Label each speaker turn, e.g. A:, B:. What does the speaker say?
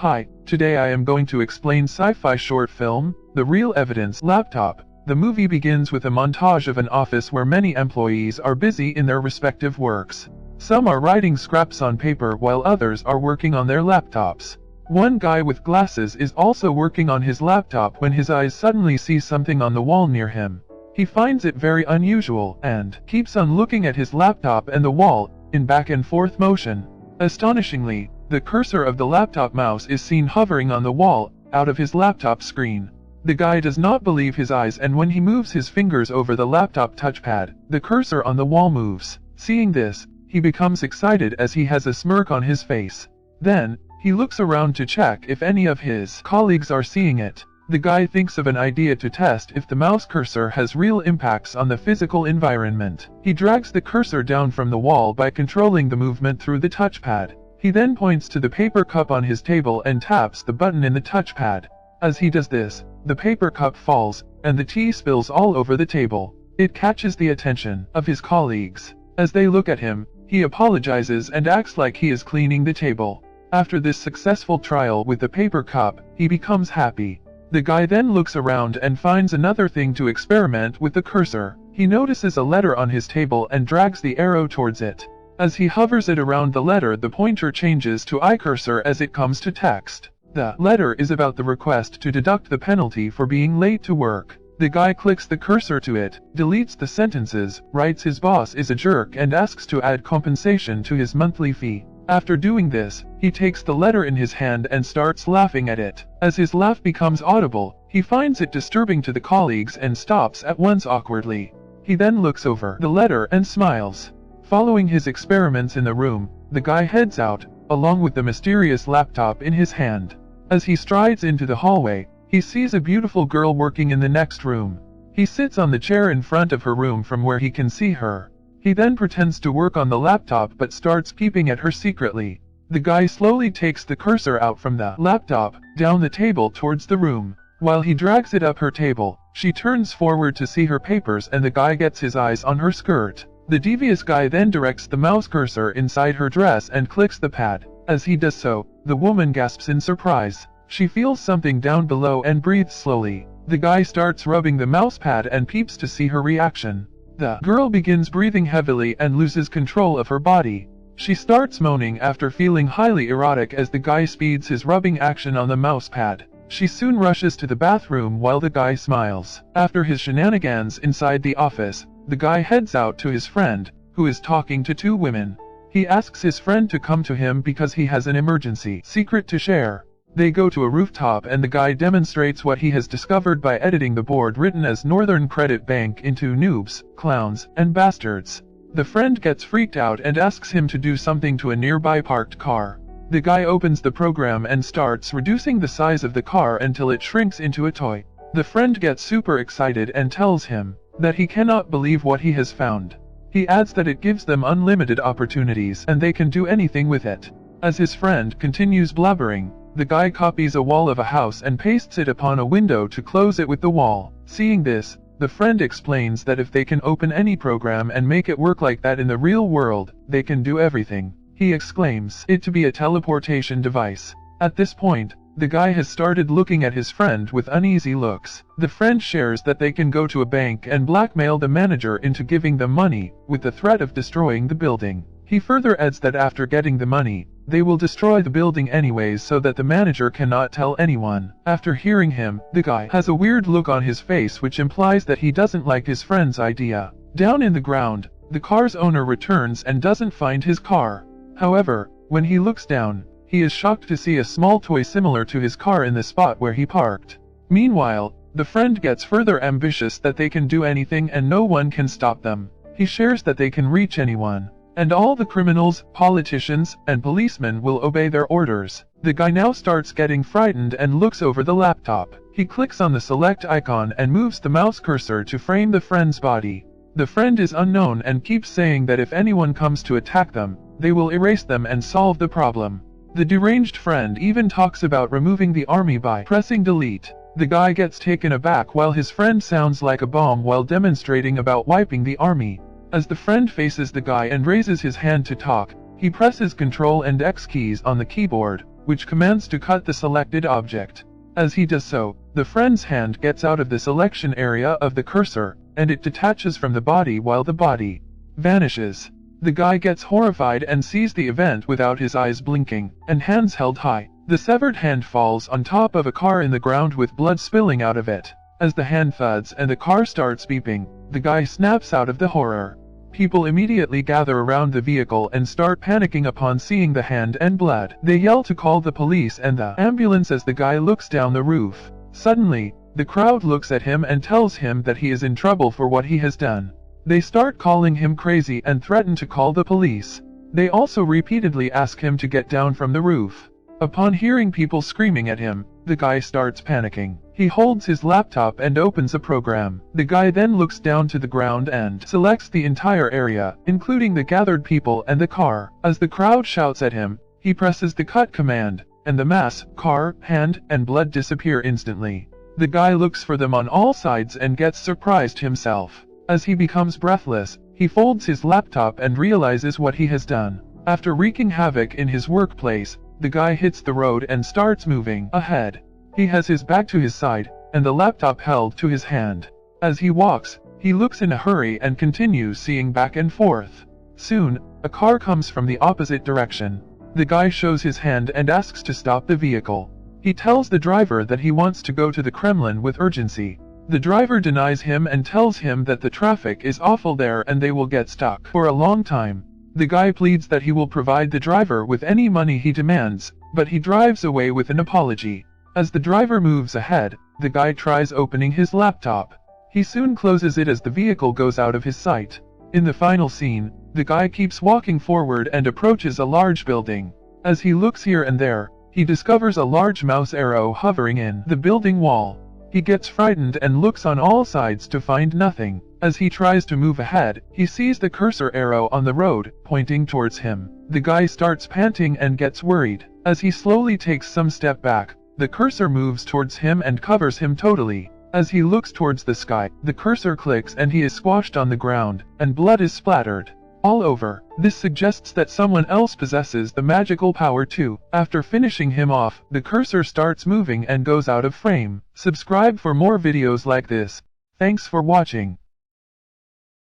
A: Hi, today I am going to explain sci-fi short film, The Real Evidence Laptop. The movie begins with a montage of an office where many employees are busy in their respective works. Some are writing scraps on paper while others are working on their laptops. One guy with glasses is also working on his laptop when his eyes suddenly see something on the wall near him. He finds it very unusual and keeps on looking at his laptop and the wall in back and forth motion. Astonishingly, the cursor of the laptop mouse is seen hovering on the wall out of his laptop screen. The guy does not believe his eyes, and when he moves his fingers over the laptop touchpad, the cursor on the wall moves. Seeing this, he becomes excited as he has a smirk on his face. Then, he looks around to check if any of his colleagues are seeing it. The guy thinks of an idea to test if the mouse cursor has real impacts on the physical environment. He drags the cursor down from the wall by controlling the movement through the touchpad. He then points to the paper cup on his table and taps the button in the touchpad. As he does this, the paper cup falls, and the tea spills all over the table. It catches the attention of his colleagues. As they look at him, he apologizes and acts like he is cleaning the table. After this successful trial with the paper cup, he becomes happy. The guy then looks around and finds another thing to experiment with the cursor. He notices a letter on his table and drags the arrow towards it. As he hovers it around the letter, the pointer changes to iCursor as it comes to text. The letter is about the request to deduct the penalty for being late to work. The guy clicks the cursor to it, deletes the sentences, writes his boss is a jerk and asks to add compensation to his monthly fee. After doing this, he takes the letter in his hand and starts laughing at it. As his laugh becomes audible, he finds it disturbing to the colleagues and stops at once awkwardly. He then looks over the letter and smiles. Following his experiments in the room, the guy heads out, along with the mysterious laptop in his hand. As he strides into the hallway, he sees a beautiful girl working in the next room. He sits on the chair in front of her room from where he can see her. He then pretends to work on the laptop but starts peeping at her secretly. The guy slowly takes the cursor out from the laptop, down the table towards the room. While he drags it up her table, she turns forward to see her papers and the guy gets his eyes on her skirt. The devious guy then directs the mouse cursor inside her dress and clicks the pad. As he does so, the woman gasps in surprise. She feels something down below and breathes slowly. The guy starts rubbing the mouse pad and peeps to see her reaction. The girl begins breathing heavily and loses control of her body. She starts moaning after feeling highly erotic as the guy speeds his rubbing action on the mouse pad. She soon rushes to the bathroom while the guy smiles. After his shenanigans inside the office, the guy heads out to his friend, who is talking to two women. He asks his friend to come to him because he has an emergency secret to share. They go to a rooftop and the guy demonstrates what he has discovered by editing the board written as Northern Credit Bank into noobs, clowns, and bastards. The friend gets freaked out and asks him to do something to a nearby parked car. The guy opens the program and starts reducing the size of the car until it shrinks into a toy. The friend gets super excited and tells him that he cannot believe what he has found. He adds that it gives them unlimited opportunities and they can do anything with it. As his friend continues blabbering, the guy copies a wall of a house and pastes it upon a window to close it with the wall. Seeing this, the friend explains that if they can open any program and make it work like that in the real world, they can do everything. He exclaims it to be a teleportation device. At this point, the guy has started looking at his friend with uneasy looks. The friend shares that they can go to a bank and blackmail the manager into giving them money, with the threat of destroying the building. He further adds that after getting the money, they will destroy the building anyways so that the manager cannot tell anyone. After hearing him, the guy has a weird look on his face which implies that he doesn't like his friend's idea. Down in the ground, the car's owner returns and doesn't find his car. However, when he looks down, he is shocked to see a small toy similar to his car in the spot where he parked. Meanwhile, the friend gets further ambitious that they can do anything and no one can stop them. He shares that they can reach anyone, and all the criminals, politicians, and policemen will obey their orders. The guy now starts getting frightened and looks over the laptop. He clicks on the select icon and moves the mouse cursor to frame the friend's body. The friend is unknown and keeps saying that if anyone comes to attack them, they will erase them and solve the problem. The deranged friend even talks about removing the army by pressing delete. The guy gets taken aback while his friend sounds like a bomb while demonstrating about wiping the army. As the friend faces the guy and raises his hand to talk, he presses Ctrl and X keys on the keyboard. which commands to cut the selected object. As he does so, the friend's hand gets out of the selection area of the cursor, and it detaches from the body while the body vanishes. The guy gets horrified and sees the event without his eyes blinking, and hands held high. The severed hand falls on top of a car in the ground with blood spilling out of it. As the hand thuds and the car starts beeping, the guy snaps out of the horror. People immediately gather around the vehicle and start panicking upon seeing the hand and blood. They yell to call the police and the ambulance as the guy looks down the roof. Suddenly, the crowd looks at him and tells him that he is in trouble for what he has done. They start calling him crazy and threaten to call the police. They also repeatedly ask him to get down from the roof. Upon hearing people screaming at him, the guy starts panicking. He holds his laptop and opens a program. The guy then looks down to the ground and selects the entire area, including the gathered people and the car. As the crowd shouts at him, he presses the cut command, and the mass, car, hand, and blood disappear instantly. The guy looks for them on all sides and gets surprised himself. As he becomes breathless, he folds his laptop and realizes what he has done. After wreaking havoc in his workplace, the guy hits the road and starts moving ahead. He has his back to his side, and the laptop held to his hand. As he walks, he looks in a hurry and continues seeing back and forth. Soon, a car comes from the opposite direction. The guy shows his hand and asks to stop the vehicle. He tells the driver that he wants to go to the Kremlin with urgency. The driver denies him and tells him that the traffic is awful there and they will get stuck for a long time. The guy pleads that he will provide the driver with any money he demands, but he drives away with an apology. As the driver moves ahead, the guy tries opening his laptop. He soon closes it as the vehicle goes out of his sight. In the final scene, the guy keeps walking forward and approaches a large building. As he looks here and there, he discovers a large mouse arrow hovering in the building wall. He gets frightened and looks on all sides to find nothing. As he tries to move ahead, he sees the cursor arrow on the road, pointing towards him. The guy starts panting and gets worried. As he slowly takes some step back, the cursor moves towards him and covers him totally. As he looks towards the sky, the cursor clicks and he is squashed on the ground, and blood is splattered all over. This suggests that someone else possesses the magical power too. After finishing him off, the cursor starts moving and goes out of frame. Subscribe for more videos like this. Thanks for watching.